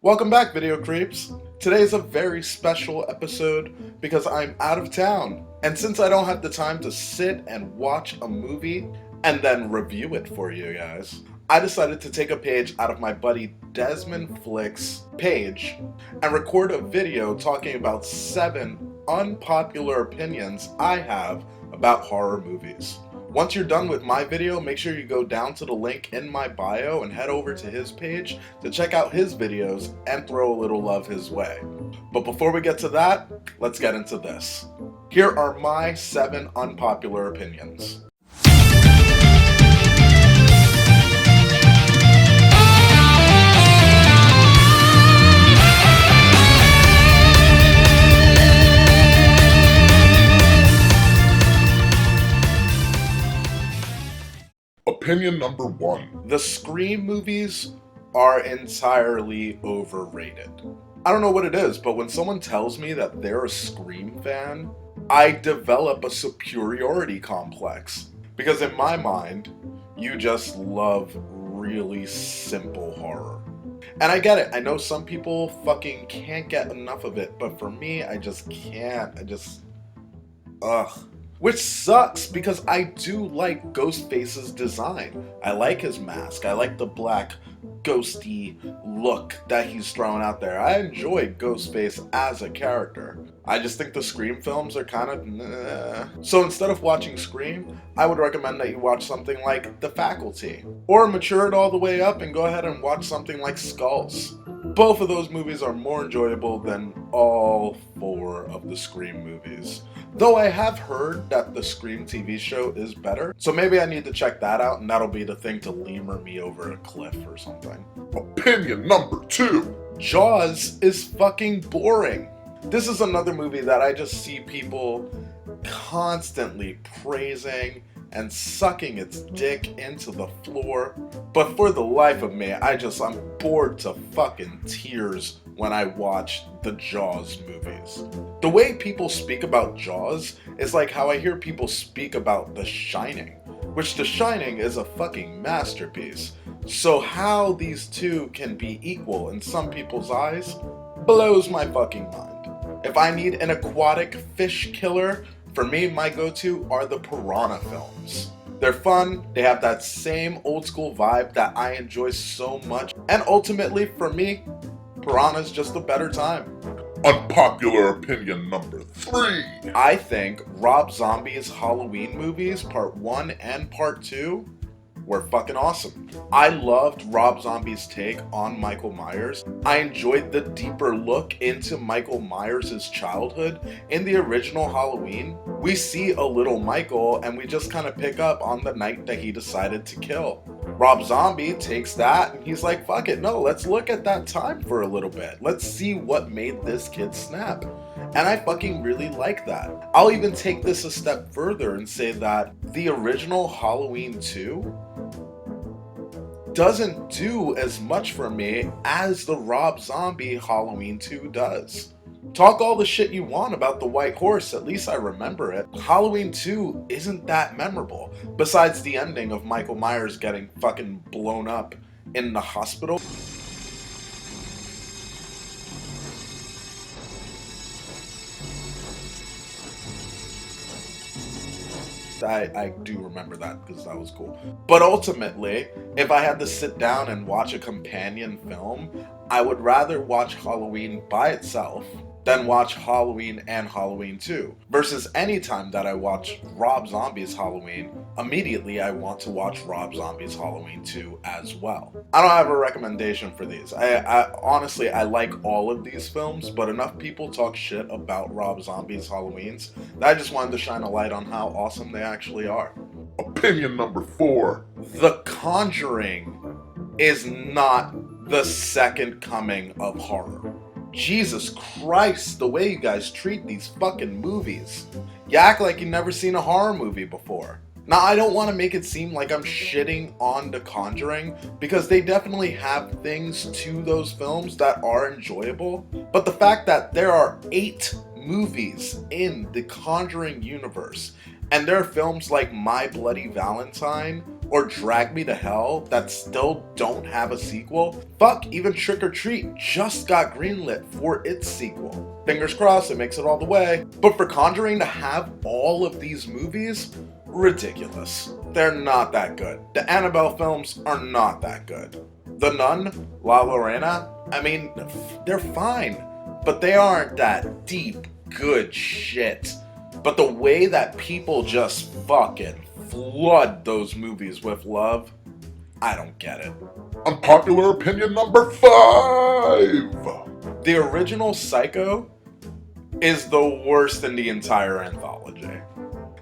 Welcome back, video creeps. Today is a very special episode because I'm out of town. And since I don't have the time to sit and watch a movie and then review it for you guys, I decided to take a page out of my buddy Dessmond Flicks' page and record a video talking about 7 unpopular opinions I have about horror movies. Once you're done with my video, make sure you go down to the link in my bio and head over to his page to check out his videos and throw a little love his way. But before we get to that, let's get into this. Here are my 7 unpopular opinions. Opinion number 1. The Scream movies are entirely overrated. I don't know what it is, but when someone tells me that they're a Scream fan, I develop a superiority complex. Because in my mind, you just love really simple horror. And I get it. I know some people fucking can't get enough of it, but for me, I just can't. Ugh. Which sucks because I do like Ghostface's design. I like his mask. I like the black ghosty look that he's throwing out there. I enjoy Ghostface as a character. I just think the Scream films are kind of nah. So instead of watching Scream, I would recommend that you watch something like The Faculty. Or mature it all the way up and go ahead and watch something like Skulls. Both of those movies are more enjoyable than all 4 of the Scream movies. Though I have heard that the Scream TV show is better, so maybe I need to check that out and that'll be the thing to lemur me over a cliff or something. Opinion number 2. Jaws is fucking boring. This is another movie that I just see people constantly praising and sucking its dick into the floor. But for the life of me, I'm bored to fucking tears when I watch the Jaws movies. The way people speak about Jaws is like how I hear people speak about The Shining, which The Shining is a fucking masterpiece. So how these two can be equal in some people's eyes blows my fucking mind. If I need an aquatic fish killer, for me, my go-to are the Piranha films. They're fun, they have that same old school vibe that I enjoy so much, and ultimately, for me, Piranha's just a better time. Unpopular opinion number 3. I think Rob Zombie's Halloween movies, part 1 and part 2, were fucking awesome. I loved Rob Zombie's take on Michael Myers. I enjoyed the deeper look into Michael Myers' childhood. In the original Halloween, we see a little Michael and we just kind of pick up on the night that he decided to kill. Rob Zombie takes that and he's like, fuck it, no, let's look at that time for a little bit. Let's see what made this kid snap. And I fucking really like that. I'll even take this a step further and say that the original Halloween 2 doesn't do as much for me as the Rob Zombie Halloween 2 does. Talk all the shit you want about the white horse, at least I remember it. Halloween 2 isn't that memorable, besides the ending of Michael Myers getting fucking blown up in the hospital. I do remember that because that was cool. But ultimately, if I had to sit down and watch a companion film, I would rather watch Halloween by itself than watch Halloween and Halloween 2. Versus any time that I watch Rob Zombie's Halloween, immediately I want to watch Rob Zombie's Halloween 2 as well. I don't have a recommendation for these. I honestly, I like all of these films, but enough people talk shit about Rob Zombie's Halloweens that I just wanted to shine a light on how awesome they actually are. Opinion number 4. The Conjuring is not the second coming of horror. Jesus Christ, the way you guys treat these fucking movies. You act like you've never seen a horror movie before. Now, I don't want to make it seem like I'm shitting on The Conjuring, because they definitely have things to those films that are enjoyable, but the fact that there are 8 movies in the Conjuring universe, and there are films like My Bloody Valentine or Drag Me to Hell that still don't have a sequel. Fuck, even Trick or Treat just got greenlit for its sequel. Fingers crossed it makes it all the way. But for Conjuring to have all of these movies, ridiculous. They're not that good. The Annabelle films are not that good. The Nun, La Llorona, I mean, they're fine, but they aren't that deep, good shit. But the way that people just fucking flood those movies with love, I don't get it. Unpopular opinion number 5. The original Psycho is the worst in the entire anthology.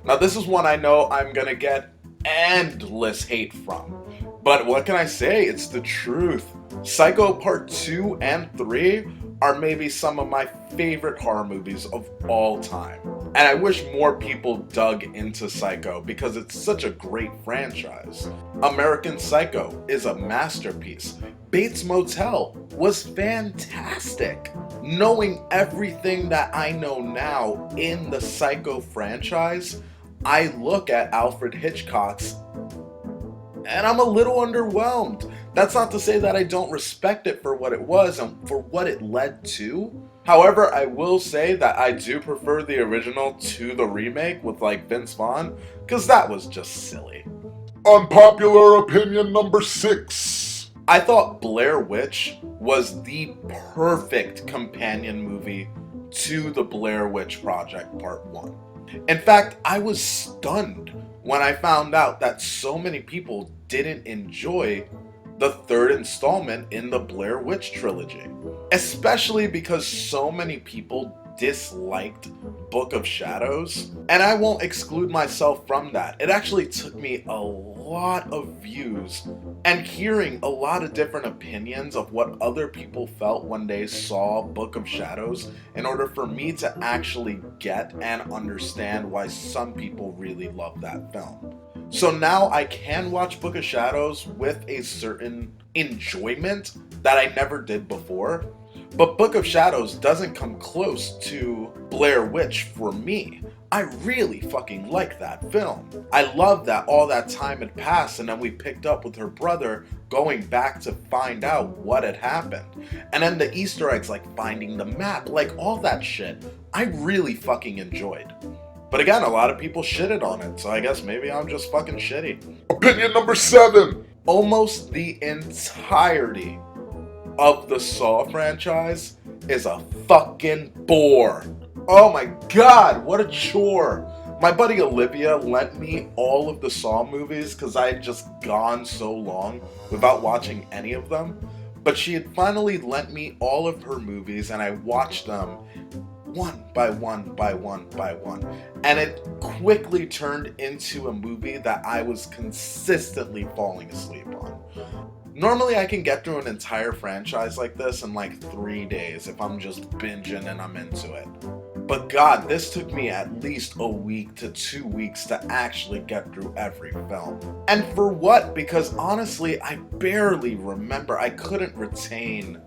Now this is one I know I'm gonna get endless hate from, but what can I say? It's the truth. Psycho Part 2 and 3 are maybe some of my favorite horror movies of all time. And I wish more people dug into Psycho because it's such a great franchise. American Psycho is a masterpiece. Bates Motel was fantastic. Knowing everything that I know now in the Psycho franchise, I look at Alfred Hitchcock's and I'm a little underwhelmed. That's not to say that I don't respect it for what it was and for what it led to. However, I will say that I do prefer the original to the remake with like Vince Vaughn, because that was just silly. Unpopular opinion number 6. I thought Blair Witch was the perfect companion movie to the Blair Witch Project Part 1. In fact, I was stunned when I found out that so many people didn't enjoy the third installment in the Blair Witch trilogy. Especially because so many people disliked Book of Shadows. And I won't exclude myself from that. It actually took me a lot of views and hearing a lot of different opinions of what other people felt when they saw Book of Shadows in order for me to actually get and understand why some people really love that film. So now I can watch Book of Shadows with a certain enjoyment that I never did before. But Book of Shadows doesn't come close to Blair Witch for me. I really fucking like that film. I love that all that time had passed and then we picked up with her brother going back to find out what had happened. And then the Easter eggs like finding the map, like all that shit, I really fucking enjoyed. But again, a lot of people shitted on it, so I guess maybe I'm just fucking shitty. Opinion number 7. Almost the entirety of the Saw franchise is a fucking bore. Oh my god, what a chore. My buddy Olivia lent me all of the Saw movies because I had just gone so long without watching any of them. But she had finally lent me all of her movies and I watched them one by one by one by one. And it quickly turned into a movie that I was consistently falling asleep on. Normally I can get through an entire franchise like this in like 3 days if I'm just binging and I'm into it. But god, this took me at least a week to 2 weeks to actually get through every film. And for what? Because honestly, I barely remember. I couldn't retain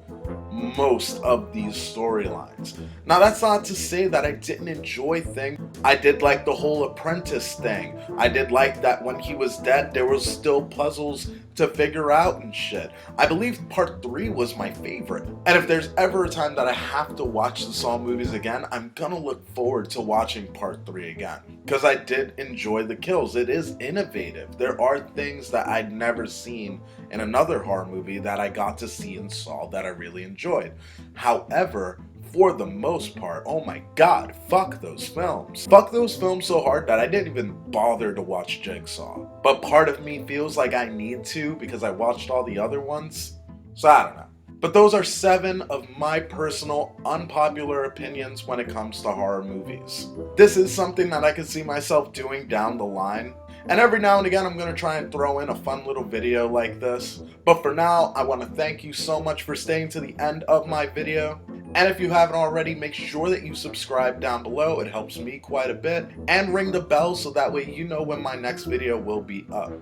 most of these storylines. Now that's not to say that I didn't enjoy things. I did like the whole apprentice thing. I did like that when he was dead there was still puzzles to figure out and shit. I believe part 3 was my favorite. And if there's ever a time that I have to watch the Saw movies again, I'm gonna look forward to watching part 3 again. Because I did enjoy the kills. It is innovative. There are things that I'd never seen in another horror movie that I got to see in Saw that I really enjoyed. However, for the most part, oh my god, fuck those films. Fuck those films so hard that I didn't even bother to watch Jigsaw. But part of me feels like I need to because I watched all the other ones. So I don't know. But those are 7 of my personal unpopular opinions when it comes to horror movies. This is something that I can see myself doing down the line. And every now and again I'm going to try and throw in a fun little video like this. But for now, I want to thank you so much for staying to the end of my video. And if you haven't already, make sure that you subscribe down below. It helps me quite a bit. And ring the bell so that way you know when my next video will be up.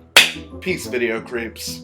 Peace, video creeps.